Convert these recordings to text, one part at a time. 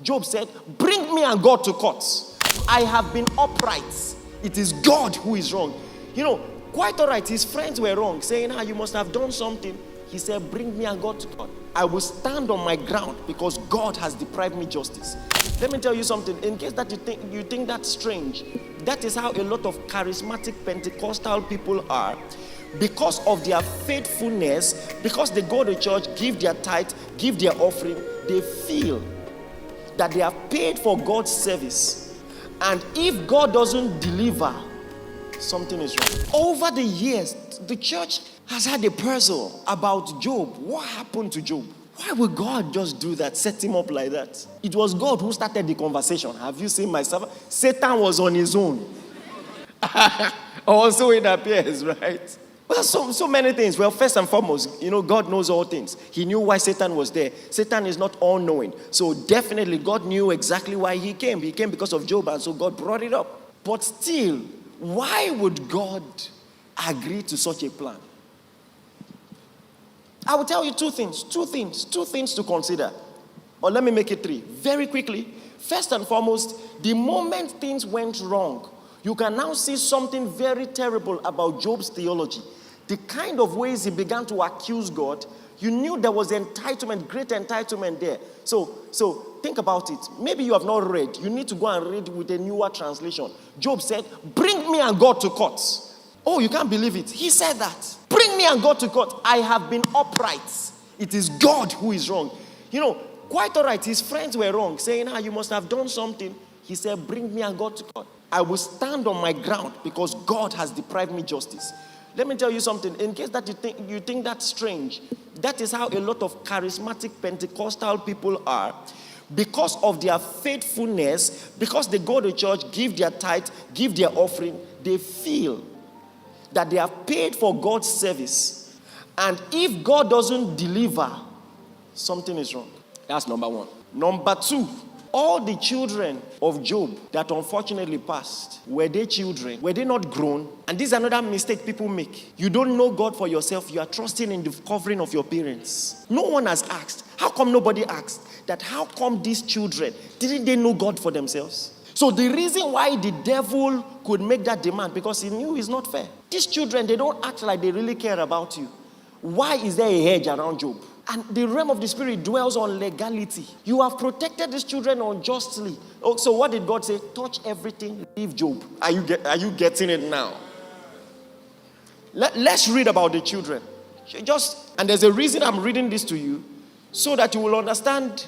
Job said, bring me and God to court. I have been upright. It is God who is wrong. Quite all right, his friends were wrong, saying, you must have done something. He said, bring me and God to court. I will stand on my ground because God has deprived me justice. Let me tell you something. In case that you think that's strange, that is how a lot of charismatic Pentecostal people are. Because of their faithfulness, because they go to church, give their tithe, give their offering, they feel that they have paid for God's service. And if God doesn't deliver, something is wrong. Over the years, the church has had a puzzle about Job. What happened to Job? Why would God just do that, set him up like that? It was God who started the conversation. Have you seen my servant? Satan was on his own. Also it appears, right? Well, so many things. Well, first and foremost, God knows all things. He knew why Satan was there. Satan is not all-knowing. So definitely God knew exactly why he came. He came because of Job, and so God brought it up. But still, why would God agree to such a plan? I will tell you two things to consider. Or let me make it three. Very quickly. First and foremost, the moment things went wrong, you can now see something very terrible about Job's theology. The kind of ways he began to accuse God, you knew there was entitlement, great entitlement there. So think about it. Maybe you have not read. You need to go and read with a newer translation. Job said, bring me and God to court. Oh, you can't believe it. He said that. Bring me and God to court. I have been upright. It is God who is wrong. Quite all right, his friends were wrong, saying, you must have done something. He said, bring me and God to court. I will stand on my ground because God has deprived me justice. Let me tell you something. In case that you think that's strange, that is how a lot of charismatic Pentecostal people are. Because of their faithfulness, because they go to church, give their tithe, give their offering, they feel that they have paid for God's service. And if God doesn't deliver, something is wrong. That's number one. Number two, all the children of Job that unfortunately passed, were they children? Were they not grown? And this is another mistake people make. You don't know God for yourself. You are trusting in the covering of your parents. No one has asked. How come nobody asked? That how come these children, didn't they know God for themselves? So the reason why the devil could make that demand, because he knew it's not fair. These children, they don't act like they really care about you. Why is there a hedge around Job? And the realm of the spirit dwells on legality. You have protected these children unjustly. Oh, so what did God say? Touch everything, leave Job. Are you getting it now? Let's read about the children. And there's a reason I'm reading this to you, so that you will understand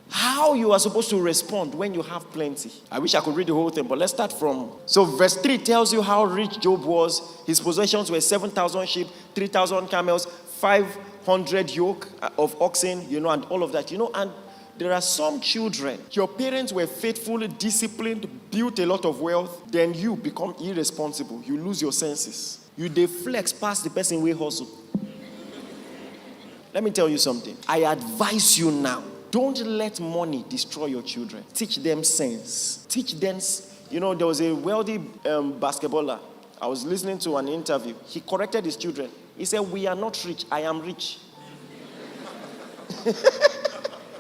how you are supposed to respond when you have plenty. I wish I could read the whole thing, but let's start from. So verse 3 tells you how rich Job was. His possessions were 7,000 sheep, 3,000 camels, 500 yoke of oxen, and all of that. And there are some children, your parents were faithful, disciplined, built a lot of wealth, then you become irresponsible. You lose your senses. You deflex past the person we hustle. Let me tell you something. I advise you now. Don't let money destroy your children. Teach them sense. Teach them. There was a wealthy basketballer. I was listening to an interview. He corrected his children. He said, we are not rich. I am rich.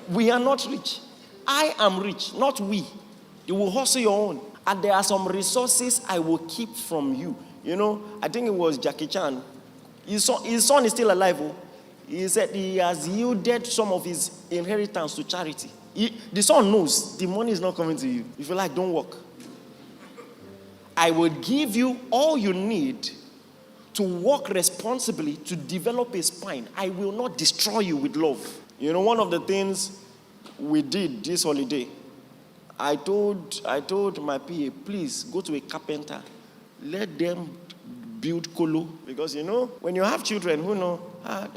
We are not rich. I am rich, not we. You will hustle your own. And there are some resources I will keep from you. I think it was Jackie Chan. His son is still alive. He said he has yielded some of his inheritance to charity. The son knows the money is not coming to you. If you like, don't work. I will give you all you need to work responsibly, to develop a spine. I will not destroy you with love. One of the things we did this holiday, I told my PA, please go to a carpenter. Let them build kolo. Because, when you have children who know,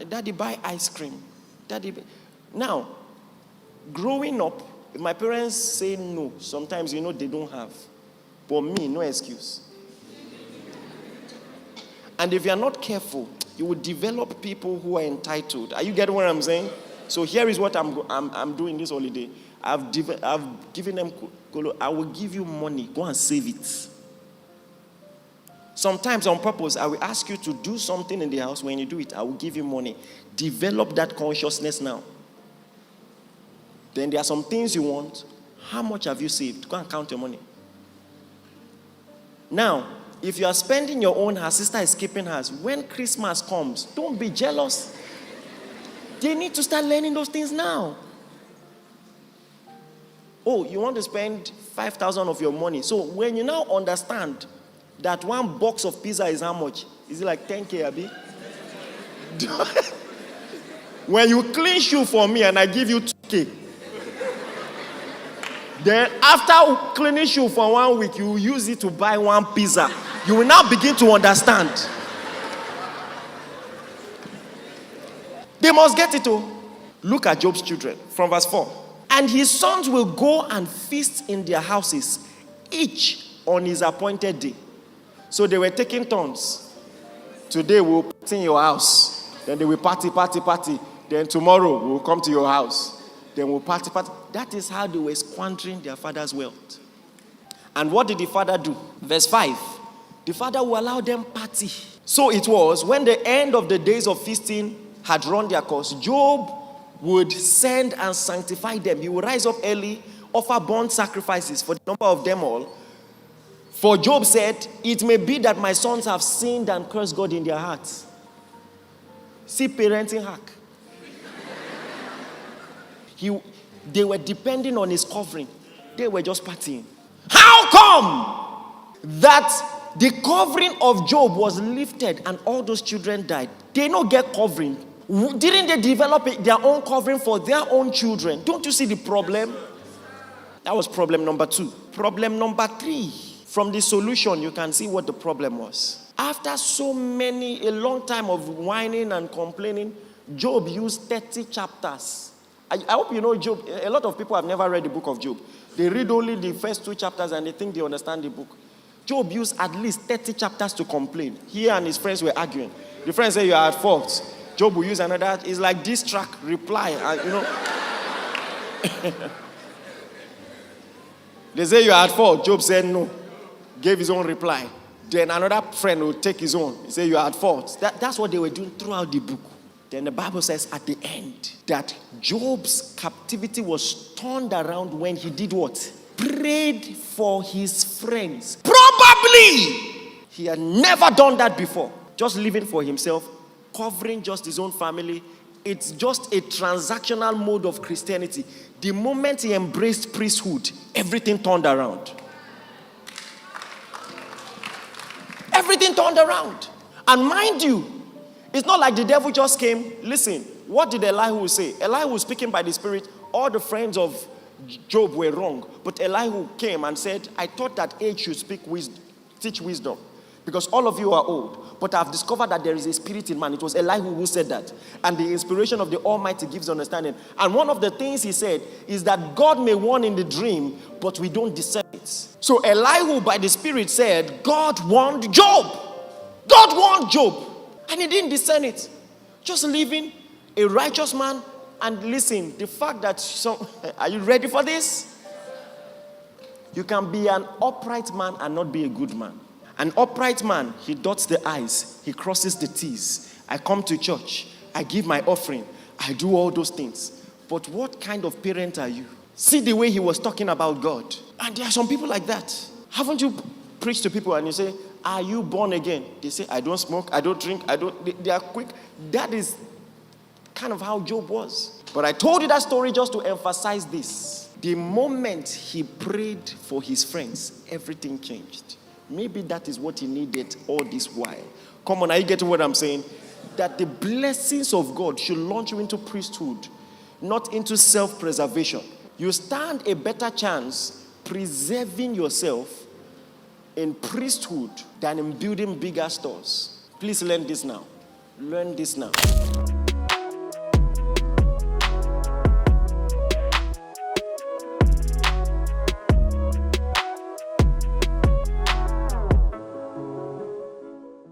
daddy buy ice cream. Now, growing up, my parents say no. Sometimes, they don't have. For me, no excuse. And if you are not careful, you will develop people who are entitled. Are you getting what I'm saying? So here is what I'm doing this holiday. I've given them kolo. I will give you money. Go and save it. Sometimes on purpose, I will ask you to do something in the house. When you do it, I will give you money. Develop that consciousness now. Then there are some things you want. How much have you saved? Go and count your money. Now, if you are spending your own, her sister is keeping hers. When Christmas comes, don't be jealous. They need to start learning those things now. Oh, you want to spend 5,000 of your money. So when you now understand that one box of pizza is how much? Is it like 10K, Abi? When you clean shoe for me and I give you 2K, then after cleaning shoe for 1 week, you will use it to buy one pizza. You will now begin to understand. They must get it too. Look at Job's children from verse 4. And his sons will go and feast in their houses, each on his appointed day. So they were taking turns. Today we'll party in your house. Then they will party. Then tomorrow we'll come to your house. Then we'll party. That is how they were squandering their father's wealth. And what did the father do? Verse 5. The father will allow them party. So it was when the end of the days of feasting had run their course, Job would send and sanctify them. He would rise up early, offer burnt sacrifices for the number of them all. For Job said, it may be that my sons have sinned and cursed God in their hearts. See parenting hack. They were depending on his covering. They were just partying. How come that the covering of Job was lifted and all those children died? They don't get covering. Didn't they develop their own covering for their own children? Don't you see the problem? That was problem number 2. Problem number 3. From the solution, you can see what the problem was. After a long time of whining and complaining, Job used 30 chapters. I hope you know Job. A lot of people have never read the book of Job. They read only the first 2 chapters and they think they understand the book. Job used at least 30 chapters to complain. He and his friends were arguing. The friends say, you are at fault. Job will use another. It's like this track, reply. And, they say you are at fault. Job said no. Gave his own reply. Then another friend will take his own. He said you are at fault. That's what they were doing throughout the book. Then the Bible says at the end that Job's captivity was turned around when he did what? Prayed for his friends. Probably he had never done that before. Just living for himself, covering just his own family. It's just a transactional mode of Christianity. The moment he embraced priesthood, everything turned around. Everything turned around. And mind you, it's not like the devil just came. Listen, what did Elihu say? Elihu was speaking by the Spirit. All the friends of Job were wrong. But Elihu came and said, I thought that age should teach wisdom. Because all of you are old. But I've discovered that there is a spirit in man. It was Elihu who said that. And the inspiration of the Almighty gives understanding. And one of the things he said is that God may warn in the dream, but we don't discern it. So Elihu by the Spirit said, God warned Job. God warned Job. And he didn't discern it. Just living a righteous man. And listen, the fact that are you ready for this? You can be an upright man and not be a good man. An upright man, he dots the I's, he crosses the T's. I come to church, I give my offering, I do all those things. But what kind of parent are you? See the way he was talking about God. And there are some people like that. Haven't you preached to people and you say, are you born again? They say, I don't smoke, I don't drink, they are quick. That is kind of how Job was. But I told you that story just to emphasize this. The moment he prayed for his friends, everything changed. Maybe that is what he needed all this while. Come on, are you getting what I'm saying? That the blessings of God should launch you into priesthood, not into self-preservation. You stand a better chance preserving yourself in priesthood than in building bigger stores. Please learn this now. Learn this now.